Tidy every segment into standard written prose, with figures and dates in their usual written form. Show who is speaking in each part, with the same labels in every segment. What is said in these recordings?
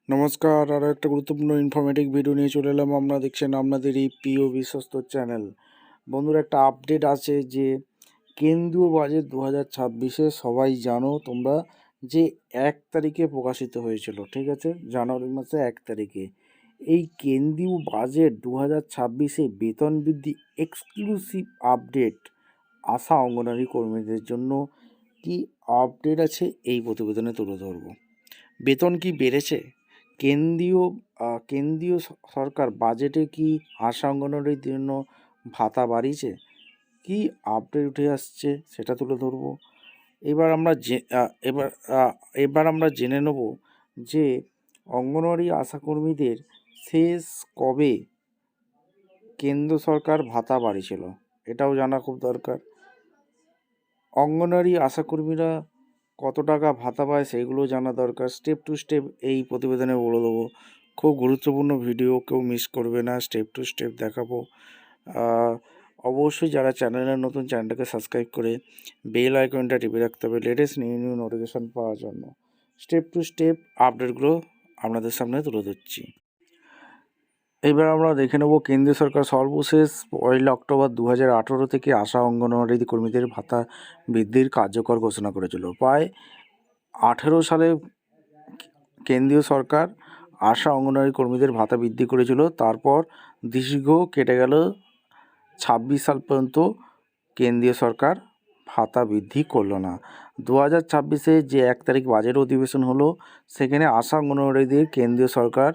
Speaker 1: নমস্কার, আরও একটা গুরুত্বপূর্ণ ইনফরমেটিভ ভিডিও নিয়ে চলে এলাম। আপনারা দেখছেন আপনাদের এই প্রিয় বিশ্বস্ত চ্যানেল। বন্ধুরা, একটা আপডেট আছে যে কেন্দ্রীয় বাজেট 2026 সবাই জানো তোমরা যে 1 তারিখে প্রকাশিত হয়েছিল, ঠিক আছে, জানুয়ারি মাসে 1 তারিখে। এই কেন্দ্রীয় বাজেট 2026 বেতন বৃদ্ধি এক্সক্লুসিভ আপডেট আশা অঙ্গনারী কর্মীদের জন্য কি আপডেট আছে এই প্রতিবেদনে তুলে ধরব। বেতন কি বেড়েছে? কেন্দ্রীয় সরকার বাজেটে কি আশা অঙ্গনওয়াড়ির জন্য ভাতা বাড়িয়েছে? কি আপডেট উঠে আসছে সেটা তুলে ধরবো। এবার আমরা জেনে নেব যে অঙ্গনওয়াড়ি আশাকর্মীদের শেষ কবে কেন্দ্র সরকার ভাতা বাড়িয়েছিল, এটাও জানা খুব দরকার। অঙ্গনওয়াড়ি আশাকর্মীরা কত টাকা ভাতা পায় সেইগুলো জানা দরকার। স্টেপ টু স্টেপ এই প্রতিবেদনে বলে দেবো। খুব গুরুত্বপূর্ণ ভিডিও, কেউ মিস করবে না, স্টেপ টু স্টেপ দেখাবো। অবশ্যই যারা চ্যানেলের নতুন, চ্যানেলটাকে সাবস্ক্রাইব করে বেল আইকনটা টিপে রাখতে হবে লেটেস্ট নিউ নোটিফিকেশান পাওয়ার জন্য। স্টেপ টু স্টেপ আপডেটগুলো আপনাদের সামনে তুলে ধরছি। এবার আমরা দেখে নেব কেন্দ্রীয় সরকার সর্বশেষ 1 অক্টোবর 2018 থেকে আশা অঙ্গনওয়াড়ি কর্মীদের ভাতা বৃদ্ধির কার্যকর ঘোষণা করেছিল। প্রায় 18 সালে কেন্দ্রীয় সরকার আশা অঙ্গনওয়াড়ি কর্মীদের ভাতা বৃদ্ধি করেছিল। তারপর দীর্ঘ কেটে গেল 26 সাল পর্যন্ত কেন্দ্রীয় সরকার ভাতা বৃদ্ধি করলো না। 2026 যে 1 তারিখ বাজেট অধিবেশন হলো, সেখানে আশা অঙ্গনওয়াড়িদের কেন্দ্রীয় সরকার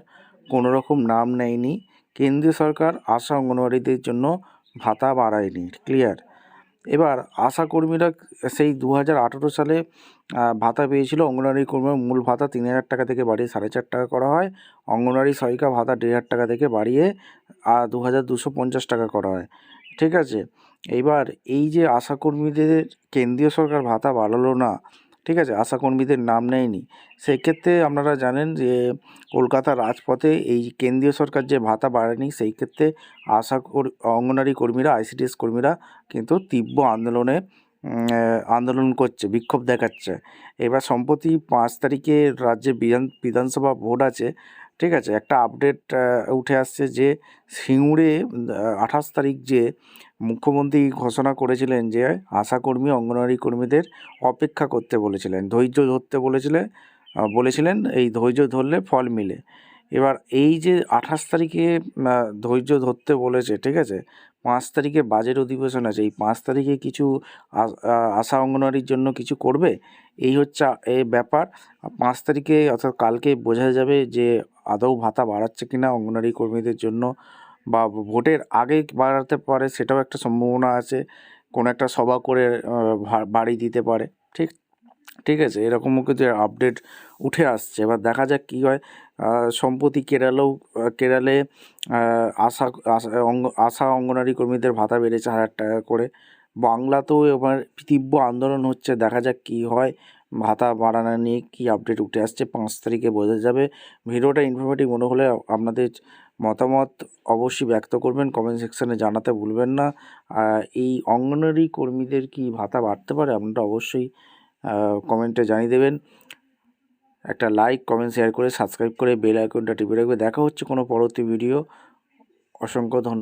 Speaker 1: কোনো রকম নাম নেয়নি। কেন্দ্রীয় সরকার আশা অঙ্গনওয়াড়িদের জন্য ভাতা বাড়ায়নি। ক্লিয়ার? এবার আশাকর্মীরা সেই 2018 সালে ভাতা পেয়েছিল। অঙ্গনওয়াড়ি কর্মীর মূল ভাতা 3,000 টাকা থেকে বাড়িয়ে 4,500 টাকা করা হয়। অঙ্গনওয়াড়ি সহায়িকা ভাতা 1,500 টাকা থেকে বাড়িয়ে 2,250 টাকা করা হয়, ঠিক আছে। এইবার এই যে আশাকর্মীদের কেন্দ্রীয় সরকার ভাতা বাড়ালো না, ঠিক আছে, আশাকর্মীদের নাম নেয়নি, সেক্ষেত্রে আপনারা জানেন যে কলকাতার রাজপথে এই কেন্দ্রীয় সরকার যে ভাতা বাড়ায়নি, সেই ক্ষেত্রে অঙ্গনওয়াড়ি কর্মীরা, ICDS কর্মীরা কিন্তু তীব্র আন্দোলন করছে, বিক্ষোভ দেখাচ্ছে। এবার সম্প্রতি 5 তারিখে রাজ্যে বিধানসভা ভোট আছে, ঠিক আছে। একটা আপডেট উঠে আসছে যে সিঙ্গুরে 28 তারিখ যে মুখ্যমন্ত্রী ঘোষণা করেছিলেন যে আশাকর্মী, অঙ্গনওয়াড়ি কর্মীদের অপেক্ষা করতে বলেছিলেন, ধৈর্য ধরতে বলেছিলেন, এই ধৈর্য ধরলে ফল মিলে। এবার এই যে 28 তারিখে ধৈর্য ধরতে বলেছে, ঠিক আছে, 5 তারিখে বাজেট অধিবেশন আছে, এই 5 তারিখে কিছু আশা অঙ্গনওয়াড়ির জন্য কিছু করবে, এই হচ্ছে এই ব্যাপার। 5 তারিখে অর্থাৎ কালকে বোঝা যাবে যে আদৌ ভাতা বাড়াচ্ছে কিনা অঙ্গনওয়াড়ি কর্মীদের জন্য, বা ভোটের আগে বাড়াতে পারে, সেটাও একটা সম্ভাবনা আছে। কোনো একটা সভা করে বাড়িয়ে দিতে পারে, ঠিক আছে। এরকমও কিছু আপডেট উঠে আসছে। এবার দেখা যাক কী হয়। সম্প্রতি কেরালে আশা অঙ্গনওয়াড়ি কর্মীদের ভাতা বেড়েছে 1,000 টাকা করে। বাংলাতেও এবার তীব্র আন্দোলন হচ্ছে, দেখা যাক কী হয়। ভাতা বাড়ানো নিয়ে কী আপডেট উঠে আসছে 5 তারিখে বোঝা যাবে। ভিডিওটা ইনফরমেটিভ মনে হলে আপনাদের মতামত অবশ্যই ব্যক্ত করবেন, কমেন্ট সেকশানে জানাতে ভুলবেন না। এই অঙ্গনওয়াড়ি কর্মীদের কি ভাতা বাড়তে পারে, আপনারা অবশ্যই কমেন্টে জানিয়ে দেবেন। একটা লাইক, কমেন্ট, শেয়ার করে সাবস্ক্রাইব করে বেল আইকনটা টিপে রাখবে। দেখা হচ্ছে কোনো পরবর্তী ভিডিও। অসংখ্য ধন্যবাদ।